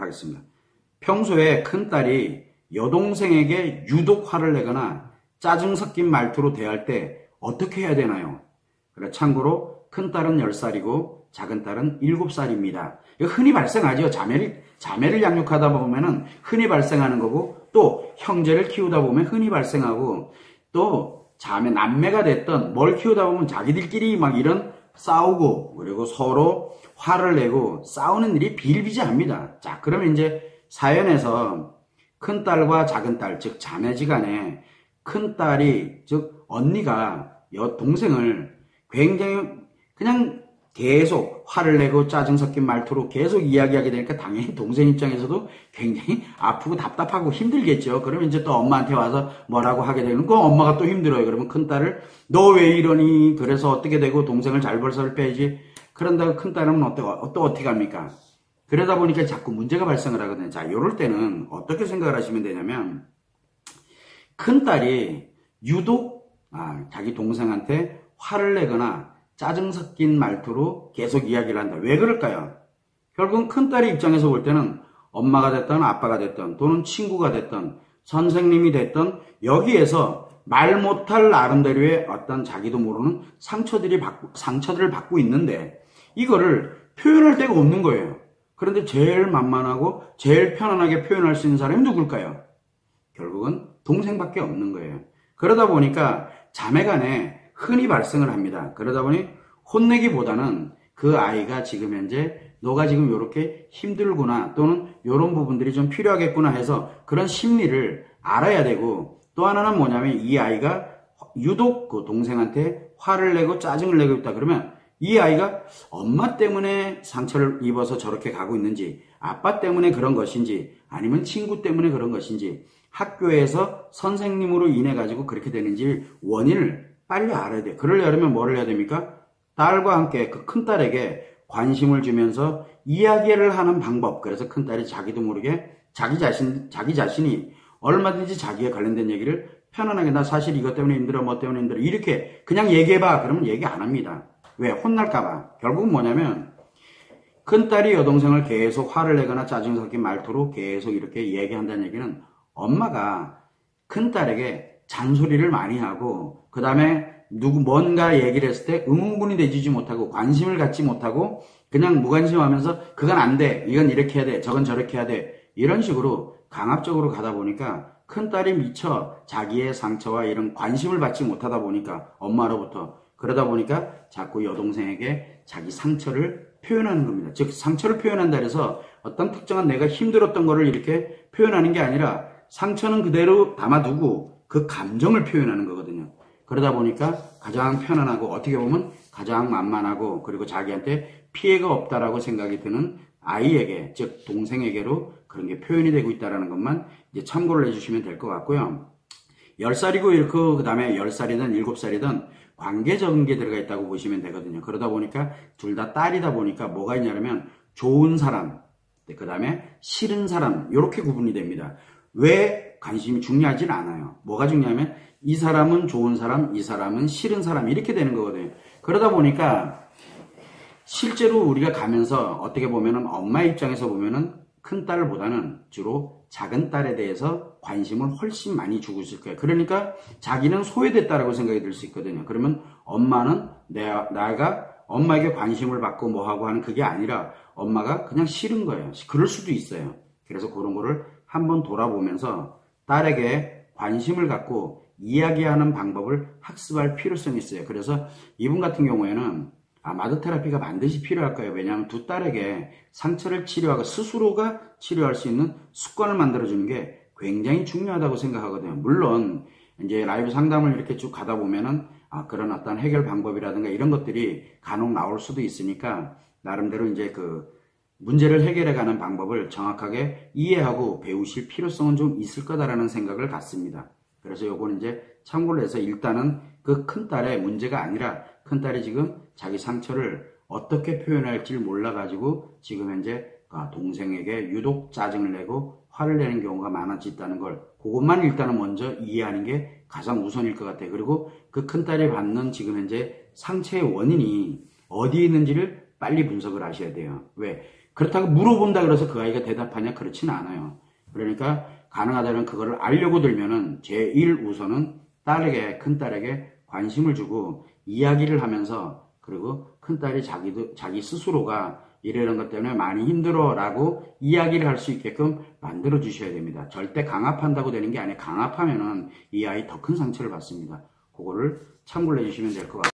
하겠습니다. 평소에 큰딸이 여동생에게 유독 화를 내거나 짜증 섞인 말투로 대할 때 어떻게 해야 되나요? 그래, 참고로 큰딸은 10살이고 작은딸은 7살입니다. 이거 흔히 발생하죠. 자매를 양육하다 보면은 흔히 발생하는 거고, 또 형제를 키우다 보면 흔히 발생하고, 또 남매가 됐던 뭘 키우다 보면 자기들끼리 막 이런 싸우고, 그리고 서로 화를 내고 싸우는 일이 비일비재합니다. 자, 그러면 이제 사연에서 큰딸과 작은딸, 즉 자매지간에 큰딸이, 즉 언니가 동생을 굉장히 그냥 계속 화를 내고 짜증 섞인 말투로 계속 이야기하게 되니까 당연히 동생 입장에서도 굉장히 아프고 답답하고 힘들겠죠. 그러면 이제 또 엄마한테 와서 뭐라고 하게 되는 거, 엄마가 또 힘들어요. 그러면 큰딸을 너 왜 이러니? 그래서 어떻게 되고 동생을 잘 벌서를 빼야지. 그런다고 큰딸은 또 어떻게 합니까? 그러다 보니까 자꾸 문제가 발생을 하거든요. 자, 요럴 때는 어떻게 생각을 하시면 되냐면, 큰딸이 유독 자기 동생한테 화를 내거나 짜증 섞인 말투로 계속 이야기를 한다. 왜 그럴까요? 결국은 큰딸의 입장에서 볼 때는 엄마가 됐든 아빠가 됐든 또는 친구가 됐든 선생님이 됐든 여기에서 말 못할 나름대로의 어떤 자기도 모르는 상처들을 받고 있는데 이거를 표현할 데가 없는 거예요. 그런데 제일 만만하고 제일 편안하게 표현할 수 있는 사람이 누굴까요? 결국은 동생밖에 없는 거예요. 그러다 보니까 자매간에 흔히 발생을 합니다. 그러다 보니 혼내기보다는 그 아이가 지금 현재 너가 지금 이렇게 힘들구나 또는 이런 부분들이 좀 필요하겠구나 해서 그런 심리를 알아야 되고, 또 하나는 뭐냐면 이 아이가 유독 그 동생한테 화를 내고 짜증을 내고 있다 그러면 이 아이가 엄마 때문에 상처를 입어서 저렇게 가고 있는지, 아빠 때문에 그런 것인지, 아니면 친구 때문에 그런 것인지, 학교에서 선생님으로 인해 가지고 그렇게 되는지 원인을 빨리 알아야 돼. 그러려면 뭐를 해야 됩니까? 딸과 함께 그 큰딸에게 관심을 주면서 이야기를 하는 방법. 그래서 큰딸이 자기도 모르게 자기 자신이 얼마든지 자기에 관련된 얘기를 편안하게, 나 사실 이것 때문에 힘들어, 뭐 때문에 힘들어, 이렇게 그냥 얘기해봐. 그러면 얘기 안 합니다. 왜? 혼날까봐. 결국은 뭐냐면 큰딸이 여동생을 계속 화를 내거나 짜증 섞인 말투로 계속 이렇게 얘기한다는 얘기는 엄마가 큰딸에게 잔소리를 많이 하고, 그 다음에 뭔가 얘기를 했을 때 응응분이 되지 못하고 관심을 갖지 못하고 그냥 무관심하면서 그건 안 돼, 이건 이렇게 해야 돼, 저건 저렇게 해야 돼, 이런 식으로 강압적으로 가다 보니까 큰딸이 미처 자기의 상처와 이런 관심을 받지 못하다 보니까 엄마로부터, 그러다 보니까 자꾸 여동생에게 자기 상처를 표현하는 겁니다. 즉 상처를 표현한다 해서 어떤 특정한 내가 힘들었던 거를 이렇게 표현하는 게 아니라 상처는 그대로 담아두고 그 감정을 표현하는 거거든요. 그러다 보니까 가장 편안하고 어떻게 보면 가장 만만하고 그리고 자기한테 피해가 없다라고 생각이 드는 아이에게, 즉 동생에게로 그런 게 표현이 되고 있다는 것만 이제 참고를 해주시면 될 것 같고요. 10살이고 그 다음에 10살이든 7살이든 관계적인 게 들어가 있다고 보시면 되거든요. 그러다 보니까 둘 다 딸이다 보니까 뭐가 있냐면 좋은 사람, 그 다음에 싫은 사람, 이렇게 구분이 됩니다. 왜 관심이 중요하진 않아요. 뭐가 중요하면 이 사람은 좋은 사람, 이 사람은 싫은 사람, 이렇게 되는 거거든요. 그러다 보니까 실제로 우리가 가면서 어떻게 보면은 엄마 입장에서 보면은 큰 딸보다는 주로 작은 딸에 대해서 관심을 훨씬 많이 주고 있을 거예요. 그러니까 자기는 소외됐다라고 생각이 들 수 있거든요. 그러면 엄마는 나가 엄마에게 관심을 받고 뭐하고 하는 그게 아니라 엄마가 그냥 싫은 거예요. 그럴 수도 있어요. 그래서 그런 거를 한번 돌아보면서 딸에게 관심을 갖고 이야기하는 방법을 학습할 필요성이 있어요. 그래서 이분 같은 경우에는 마드 테라피가 반드시 필요할 거예요. 왜냐하면 두 딸에게 상처를 치료하고 스스로가 치료할 수 있는 습관을 만들어주는 게 굉장히 중요하다고 생각하거든요. 물론 이제 라이브 상담을 이렇게 쭉 가다 보면은 그런 어떤 해결 방법이라든가 이런 것들이 간혹 나올 수도 있으니까 나름대로 이제 그 문제를 해결해가는 방법을 정확하게 이해하고 배우실 필요성은 좀 있을 거다라는 생각을 갖습니다. 그래서 요거는 이제 참고를 해서 일단은 그 큰딸의 문제가 아니라 큰딸이 지금 자기 상처를 어떻게 표현할지 몰라가지고 지금 현재 동생에게 유독 짜증을 내고 화를 내는 경우가 많아져 있다는 걸, 그것만 일단은 먼저 이해하는 게 가장 우선일 것 같아요. 그리고 그 큰딸이 받는 지금 현재 상처의 원인이 어디에 있는지를 빨리 분석을 하셔야 돼요. 왜? 그렇다고 물어본다 그래서 그 아이가 대답하냐? 그렇지는 않아요. 그러니까 가능하다면 그거를 알려고 들면은 제1우선은 딸에게, 큰딸에게 관심을 주고 이야기를 하면서, 그리고 큰딸이 자기 스스로가 이러는 것 때문에 많이 힘들어 라고 이야기를 할 수 있게끔 만들어 주셔야 됩니다. 절대 강압한다고 되는 게 아니에요. 강압하면은 이 아이 더 큰 상처를 받습니다. 그거를 참고를 해주시면 될 것 같아요.